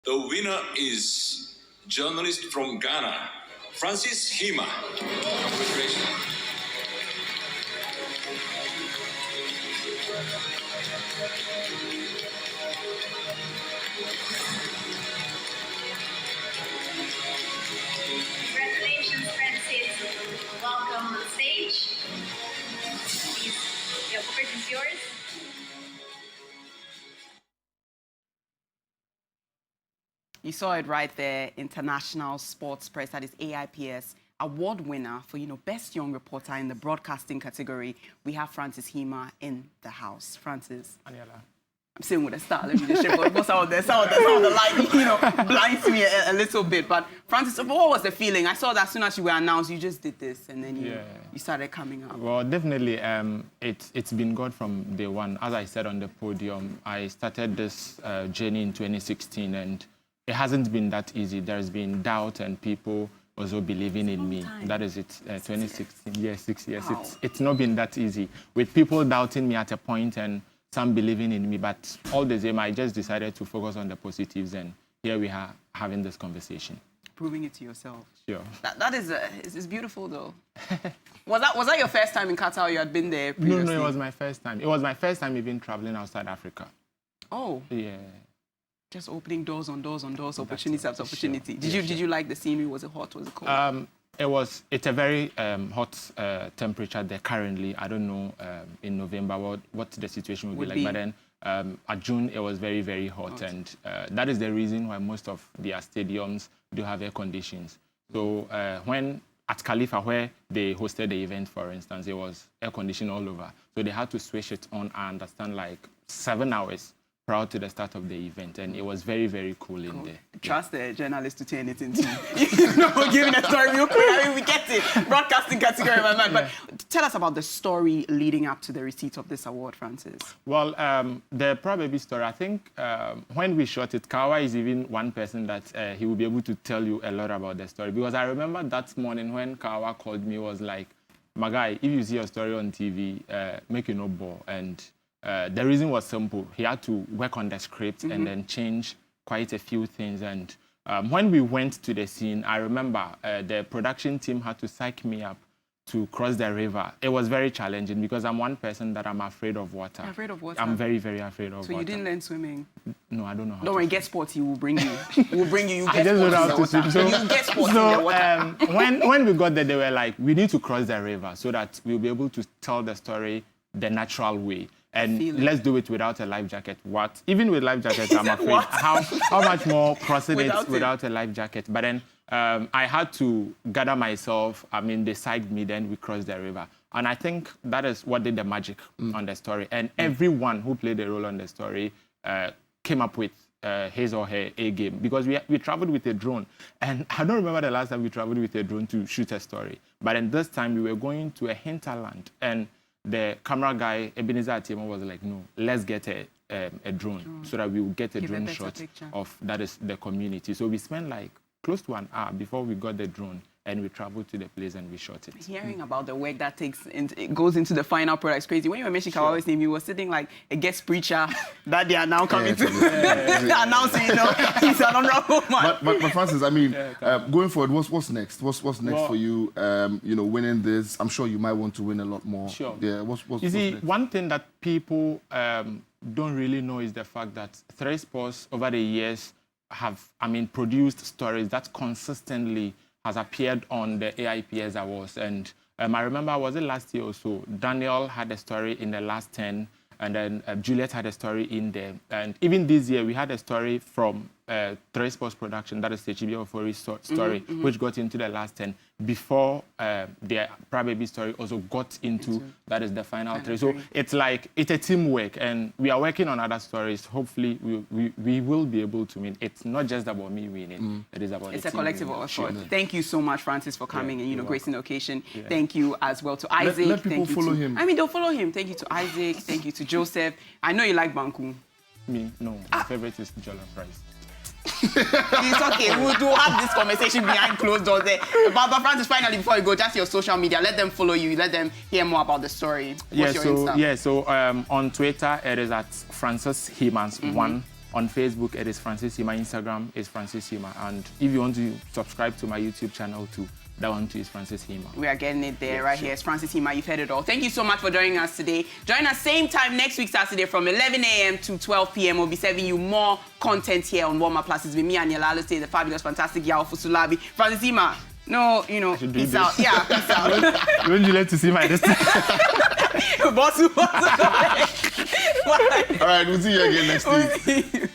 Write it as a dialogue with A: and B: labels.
A: The winner is journalist from Ghana, Francis Hema. Congratulations.
B: Congratulations, Francis. Welcome on stage. Please, the award is yours.
C: You saw it right there, International Sports Press, that is AIPS, award winner for, Best Young Reporter in the broadcasting category. We have Francis Hema in the house. Francis.
D: Aniela.
C: I'm saying with a start, let me just shift, but some of the light, blinds me a little bit. But Francis, what was the feeling? I saw that as soon as you were announced, you just did this, and then you started coming up.
D: Well, definitely, it's been God from day one. As I said on the podium, I started this journey in 2016, and it hasn't been that easy. There's been doubt and people also believing in me. That is it, 2016, 6 years.
C: Wow.
D: It's not been that easy. With people doubting me at a point and some believing in me, but all the same, I just decided to focus on the positives, and here we are having this conversation.
C: Proving it to yourself.
D: Sure.
C: That is it's beautiful, though. was that your first time in Qatar, or you had been there previously?
D: No, it was my first time. It was my first time even traveling outside Africa.
C: Oh.
D: Yeah.
C: Just opening doors on doors on doors, opportunity after opportunity.
D: Sure.
C: Did you like the scenery? Was it hot? Was it cold?
D: It's a very hot temperature there currently. I don't know in November what the situation will be like. But then at June, it was very, very hot. And that is the reason why most of their stadiums do have air conditions. So when at Khalifa, where they hosted the event, for instance, it was air conditioned all over. So they had to switch it on, I understand, like 7 hours prior to the start of the event, and it was very, very cool in there.
C: Trust the journalist to turn it into, giving a story real quick. I mean, we get it. Broadcasting category, my man. But tell us about the story leading up to the receipt of this award, Francis.
D: Well, the probably story, I think when we shot it, Kawa is even one person that he will be able to tell you a lot about the story. Because I remember that morning when Kawa called me, was like, my guy, if you see your story on TV, make you no bore. And the reason was simple. He had to work on the script and then change quite a few things. And when we went to the scene, I remember the production team had to psych me up to cross the river. It was very challenging because I'm one person that I'm afraid of water.
C: You're afraid of water?
D: I'm very, very afraid of water.
C: So you didn't learn swimming?
D: No, I don't know how
C: Don't
D: to
C: worry,
D: swim.
C: get sporty, we'll bring you. We'll bring you,
D: I just don't know how to swim. So,
C: you get sporty in the water.
D: When we got there, they were like, we need to cross the river so that we'll be able to tell the story the natural way. And let's do it without a life jacket. What? Even with life jackets, I'm afraid. How much more crossing it without a life jacket? But then I had to gather myself. I mean, they psyched me, then we crossed the river. And I think that is what did the magic on the story. And everyone who played a role on the story came up with his or her A game. Because we traveled with a drone. And I don't remember the last time we traveled with a drone to shoot a story. But then this time we were going to a hinterland. And the camera guy, Ebenezer Atiema, was like, no, let's get a drone so that we will get a drone shot of that is the community. So we spent like close to an hour before we got the drone, and we traveled to the place and we shot it.
C: Hearing about the work that it goes into the final product is crazy. When you were mentioning Kawawa's name, you were sitting like a guest preacher that they are now coming to announcing, he's an honorable man.
E: But Francis, I mean, going forward, what's next? What's next for you? Winning this, I'm sure you might want to win a lot more.
D: Sure.
E: Yeah. What's next?
D: One thing that people don't really know is the fact that 3 Sports over the years have, produced stories that consistently has appeared on the AIPS Awards. And I remember, was it last year or so, Daniel had a story in the last 10, and then Juliet had a story in there. And even this year, we had a story from 3 Sports production, that is the Chibi Ofori's story, which got into the last 10 before the Prababy story also got into that is the final 3. So it's like, it's a teamwork, and we are working on other stories. Hopefully, we will be able to win. It's not just about me winning. It is about
C: it's
D: the
C: a
D: team
C: collective
D: winning.
C: effort.
D: Sure.
C: Thank you so much, Francis, for coming and, gracing the occasion.
D: Yeah.
C: Thank you as well to Isaac.
E: Let people follow him.
C: They'll follow him. Thank you to Isaac. Thank you to Joseph. I know you like Banku.
D: Me? No. My favorite is jollof rice.
C: It's okay. We'll have this conversation behind closed doors there. But Francis, finally, before you go, just your social media. Let them follow you. Let them hear more about the story. What's your Insta?
D: So on Twitter, it is at Francis Hemans1. On Facebook, it is Francis Hema. Instagram is Francis Hema. And if you want to subscribe to my YouTube channel too, that one too is Francis Hema.
C: We are getting it there, right here. It's Francis Hema. You've heard it all. Thank you so much for joining us today. Join us same time next week, Saturday, from 11 a.m. to 12 p.m. We'll be serving you more content here on Warmer Plus. It's with me and Yalalo, the fabulous, fantastic Yao Fusulabi. Francis Hema. No, peace out. Yeah, peace out.
D: Wouldn't you like to see my destiny?
C: Boss.
E: All right, we'll see you again next week.